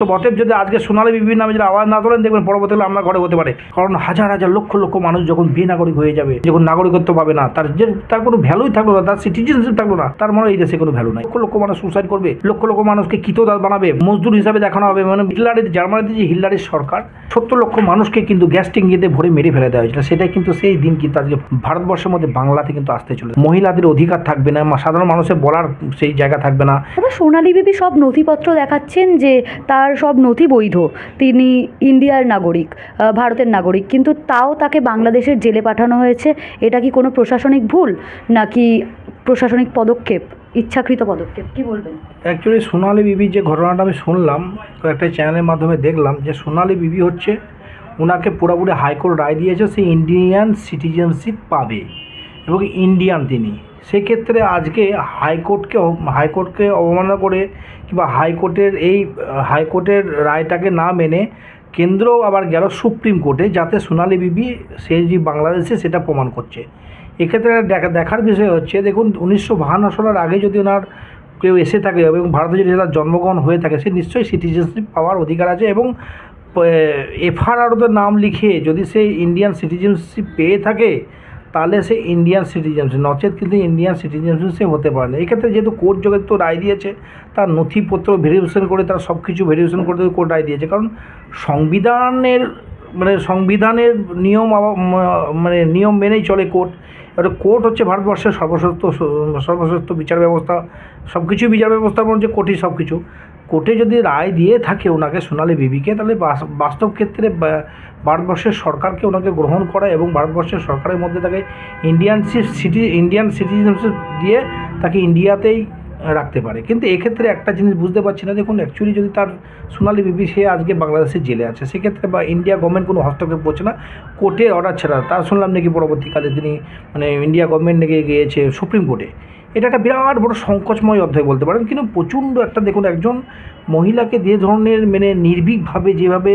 তো অতএব যদি আজকে সোনালী বিবির নামে যদি আওয়াজ না তোলেন, দেখবেন পরবর্তীকালে আমরা ঘরে হতে পারে। কারণ হাজার হাজার লক্ষ লক্ষ মানুষ যখন বেনাগরিক হয়ে যাবে, যখন নাগরিকত্ব পাবে না, তার কোনো ভ্যালুই থাকলো না, তার সিটিজেনশিপ থাকলো না, তার মনে এই দেশে কোনো ভ্যালু নাই। লক্ষ লক্ষ মানুষ সুসাইড করবে, লক্ষ লক্ষ মানুষকে কৃতদাস বানাবে, মজদুর হিসাবে দেখানো হবে। মানে জার্মানিতে যে হিটলারের সরকার 70 লক্ষ মানুষকে কিন্তু গ্যাস ট্যাঙ্কিতে ভরে মেরে ফেলে দেওয়া হয়েছিল, সেটাই কিন্তু সেই দিন কিন্তু আজকে ভারতবর্ষের মধ্যে বাংলাতে কিন্তু আসতে চলে। মহিলাদের অধিকার থাকবে না, সাধারণ মানুষের বলার সেই জায়গা থাকবে না। সোনালী বিবি সব নথিপত্র দেখাচ্ছেন যে তার সব নথি বৈধ, তিনি ইন্ডিয়ার নাগরিক, ভারতের নাগরিক, কিন্তু তাও তাকে বাংলাদেশের জেলে পাঠানো হয়েছে। এটা কি কোনো প্রশাসনিক ভুল নাকি প্রশাসনিক পদক্ষেপ, ইচ্ছাকৃত পদক্ষেপ, কি বলবেন? অ্যাকচুয়ালি সোনালী বিবির যে ঘটনাটা আমি শুনলাম, একটা চ্যানেলের মাধ্যমে দেখলাম যে সোনালী বিবি হচ্ছে, ওনাকে পুরোপুরি হাইকোর্ট রায় দিয়েছে সে ইন্ডিয়ান সিটিজেনশিপ পাবে এবং ইন্ডিয়ান তিনি। সেক্ষেত্রে আজকে হাইকোর্টকে অবমাননা করে কিংবা হাইকোর্টের রায়টাকে না মেনে কেন্দ্র আবার গেল সুপ্রিম কোর্টে, যাতে সোনালী বিবি সে যে বাংলাদেশে সেটা প্রমাণ করছে। এক্ষেত্রে দেখার বিষয় হচ্ছে, দেখুন 1952 সালের আগে যদি ওনার কেউ এসে থাকে এবং ভারতে যদি তার জন্মগ্রহণ হয়ে থাকে, সে নিশ্চয়ই সিটিজেনশিপ পাওয়ার অধিকার আছে। এবং এফআরআরতে নাম লিখে যদি সে ইন্ডিয়ান সিটিজেনশিপ পেয়ে থাকে, তাহলে সে ইন্ডিয়ান সিটিজেনশিপ, নচেত কিন্তু ইন্ডিয়ান সিটিজেনশিপ সে হতে পারে না। এক্ষেত্রে যেহেতু কোর্ট তো রায় দিয়েছে, তার নথিপত্র ভেরিফিকেশন করে, তার সব কিছু ভেরিফিকেশন করতে কোর্ট রায় দিয়েছে। কারণ সংবিধানের নিয়ম মেনেই চলে কোর্ট। এবার কোর্ট হচ্ছে ভারতবর্ষের সর্বশ্রেষ্ঠ বিচার ব্যবস্থা, সব কিছুই বিচার ব্যবস্থার মধ্যে কোর্টই সব কিছু। কোর্টে যদি রায় দিয়ে থাকে ওনাকে, সোনালী বিবিকে, তাহলে বাস্তব ক্ষেত্রে ভারতবর্ষের সরকারকে ওনাকে গ্রহণ করা এবং ভারতবর্ষের সরকারের মধ্যে তাকে ইন্ডিয়ান সিটিজেনশিপ দিয়ে তাকে ইন্ডিয়াতেই রাখতে পারে। কিন্তু এক্ষেত্রে একটা জিনিস বুঝতে পারছি না, দেখুন অ্যাকচুয়ালি যদি তার সোনালী বিবি সে আজকে বাংলাদেশের জেলে আছে, সেক্ষেত্রে বা ইন্ডিয়া গভর্নমেন্ট কোনো হস্তক্ষেপ করছে না, কোর্টের অর্ডার ছাড়া। তার শুনলাম নাকি পরবর্তীকালে তিনি ইন্ডিয়া গভর্নমেন্ট নাকি গিয়েছে সুপ্রিম কোর্টে। এটা একটা বিরাট বড় সংকোচময় অধ্যায় বলতে পারেন। কিন্তু প্রচণ্ড একটা, দেখুন একজন মহিলাকে যে ধরনের নির্ভীকভাবে যেভাবে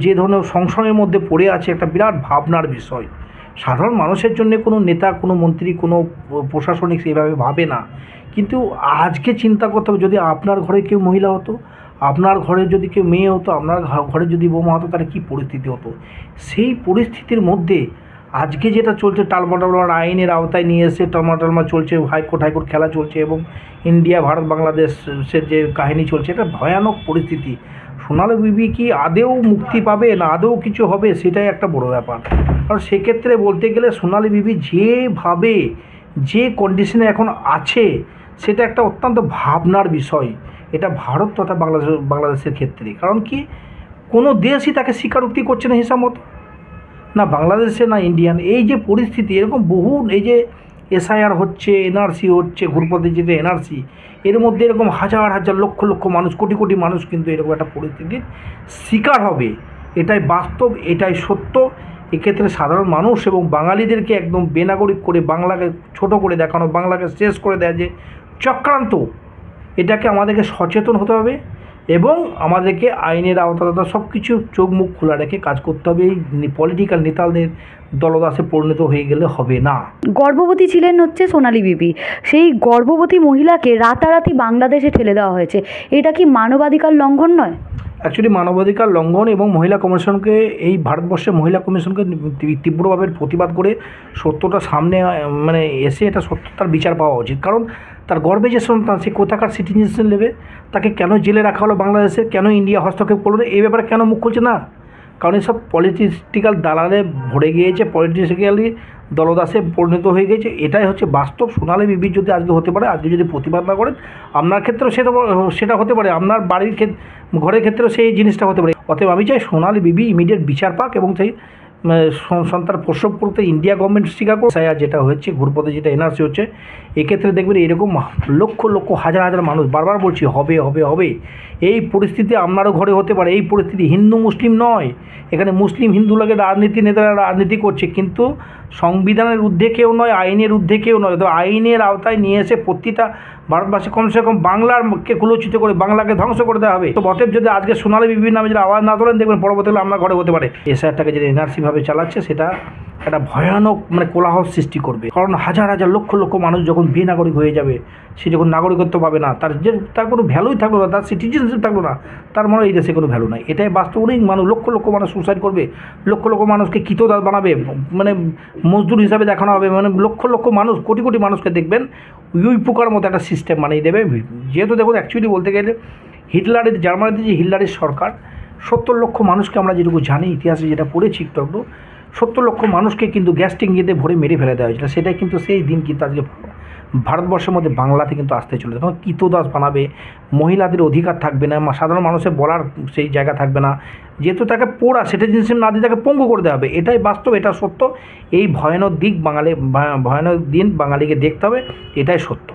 যে ধরনের সংশয়ের মধ্যে পড়ে আছে, একটা বিরাট ভাবনার বিষয়। সাধারণ মানুষের জন্য কোনো নেতা, কোনো মন্ত্রী, কোনো প্রশাসনিক সেইভাবে ভাবে না। কিন্তু আজকে চিন্তা করতে হবে, যদি আপনার ঘরে কেউ মহিলা হতো, আপনার ঘরে যদি কেউ মেয়ে হতো, আপনার ঘরে যদি বৌমা হতো, তাহলে কী পরিস্থিতি হতো। সেই পরিস্থিতির মধ্যে আজকে যেটা চলছে, টালমাটাল আইনের আওতায় নিয়ে এসে টালমা চলছে, হাইকোর্ট খেলা চলছে এবং ইন্ডিয়া ভারত বাংলাদেশের যে কাহিনী চলছে, এটা ভয়ানক পরিস্থিতি। সোনালী বিবি কি আদেও মুক্তি পাবে না আদেও কিছু হবে, সেটাই একটা বড় ব্যাপার। কারণ সেক্ষেত্রে বলতে গেলে সোনালী বিবি যেভাবে যে কন্ডিশনে এখন আছে, সেটা একটা অত্যন্ত ভাবনার বিষয়। এটা ভারত তথা বাংলাদেশের ক্ষেত্রে। কারণ কি, কোনো দেশই তাকে স্বীকারোক্তি করছে না হিসাব মতো, না বাংলাদেশে না ইন্ডিয়ান। এই যে পরিস্থিতি, এরকম বহু, এই যে এসআইআর হচ্ছে, এনআরসি হচ্ছে, ঘুরপথে যেটা এনআরসি, এর মধ্যে এরকম হাজার হাজার লক্ষ লক্ষ মানুষ, কোটি কোটি মানুষ কিন্তু এরকম একটা পরিস্থিতির শিকার হবে। এটাই বাস্তব, এটাই সত্য। এক্ষেত্রে সাধারণ মানুষ এবং বাঙালিদেরকে একদম বেনাগরিক করে, বাংলাকে ছোট করে দেখানো, বাংলাকে শেষ করে দেওয়া যে চক্রান্ত, এটাকে আমাদেরকে সচেতন হতে হবে এবং আমাদেরকে আইনের আওতা সব কিছু চোখ মুখ খোলা রেখে কাজ করতে হবে। এই পলিটিক্যাল নেতাদের দলদাসে পরিণত হয়ে গেলে হবে না। গর্ভবতী ছিলেন হচ্ছে সোনালী বিবি, সেই গর্ভবতী মহিলাকে রাতারাতি বাংলাদেশে ঠেলে দেওয়া হয়েছে। এটা কি মানবাধিকার লঙ্ঘন নয়? অ্যাকচুয়ালি মানবাধিকার লঙ্ঘন, এবং মহিলা কমিশনকে, এই ভারতবর্ষের মহিলা কমিশনকে তীব্রভাবে প্রতিবাদ করে সত্যটা সামনে এসে এটা সত্যতার বিচার পাওয়া উচিত। কারণ তার গর্ভে যে সন্তান, সে কোথাকার সিটিজেনশিপ নেবে, তাকে কেন জেলে রাখা হলো বাংলাদেশে, কেন ইন্ডিয়া হস্তক্ষেপ করলো, এই ব্যাপারে কেন মুখ খুলছে না? কারণ এসব পলিটিক্যাল দালালে ভরে গিয়েছে, পলিটিক্যালি দলদাসে পরিণত হয়ে গেছে। এটাই হচ্ছে বাস্তব। সোনালী বিবি যদি আজকে হতে পারে, আজকে যদি প্রতিবাদ না করেন, আপনার ক্ষেত্রেও সেটা হতে পারে, আপনার বাড়ির ঘরের ক্ষেত্রেও সেই জিনিসটা হতে পারে। অতএব আমি চাই সোনালী বিবি ইমিডিয়েট বিচার পাক এবং সেই সন্তান প্রসব করতে ইন্ডিয়া গভর্নমেন্ট স্বীকার করছে। যেটা হচ্ছে ঘুরপথে যেটা এনআরসি হচ্ছে, এক্ষেত্রে দেখবেন এরকম লক্ষ লক্ষ হাজার হাজার মানুষ, বারবার বলছি হবে হবে হবে। এই পরিস্থিতি আপনারও ঘরে হতে পারে। এই পরিস্থিতি হিন্দু মুসলিম নয়, এখানে মুসলিম হিন্দু লাগে নেতারা রাজনীতি করছে, কিন্তু সংবিধানের ঊর্ধ্বে কেউ নয়, আইনের ঊর্ধ্বে কেউ নয়। তো আইনের আওতায় নিয়ে এসে প্রতিটা ভারতবাসী কমসে কম বাংলাকে কুলুচিত করে, বাংলাকে ধ্বংস করে দেওয়া হবে। তো অতএব যদি আজকে সোনালী বিবির নামে যদি আওয়াজ না তোলেন, দেখবেন পরবর্তীকালে আমরা ঘরে হতে পারে। এসআইআরটাকে যদি এনআরসি ভাবে চালাচ্ছে, সেটা একটা ভয়ানক কোলাহল সৃষ্টি করবে। কারণ হাজার হাজার লক্ষ লক্ষ মানুষ যখন বেনাগরিক হয়ে যাবে, সে যখন নাগরিকত্ব পাবে না, তার কোনো ভ্যালুই থাকলো না, তার সিটিজেনশিপ থাকলো না, তার মানে এই দেশে কোনো ভ্যালু নাই। এটাই বাস্তব। অনেক মানুষ, লক্ষ লক্ষ মানুষ সুসাইড করবে, লক্ষ লক্ষ মানুষকে কৃতদাস বানাবে, মজদুর হিসাবে দেখানো হবে, লক্ষ লক্ষ মানুষ, কোটি কোটি মানুষকে দেখবেন ওই পোকার মতো একটা সিস্টেম বানিয়ে দেবে। যেহেতু দেখুন, অ্যাকচুয়ালি বলতে গেলে জার্মানিতে যে হিটলারের সরকার 70 লক্ষ মানুষকে, আমরা যেটুকু জানি ইতিহাসে যেটা পড়েছি একটু 70 লক্ষ মানুষকে কিন্তু গ্যাস ট্যাঙ্কিতে ভরে মেরে ফেলে দেওয়া হয়েছিল। সেটাই কিন্তু সেই দিন কিন্তু আজকে ভারতবর্ষের মধ্যে বাংলাতে কিন্তু আসতে চলেছে। তখন কৃতদাস বানাবে, মহিলাদের অধিকার থাকবে না, সাধারণ মানুষের বলার সেই জায়গা থাকবে না, যেহেতু তাকে পোড়া সেটা জিনিস না দিয়ে তাকে পঙ্গু করে দেওয়া হবে। এটাই বাস্তব, এটা সত্য। এই ভয়ানক দিন বাঙালিকে দেখতে হবে, এটাই সত্য।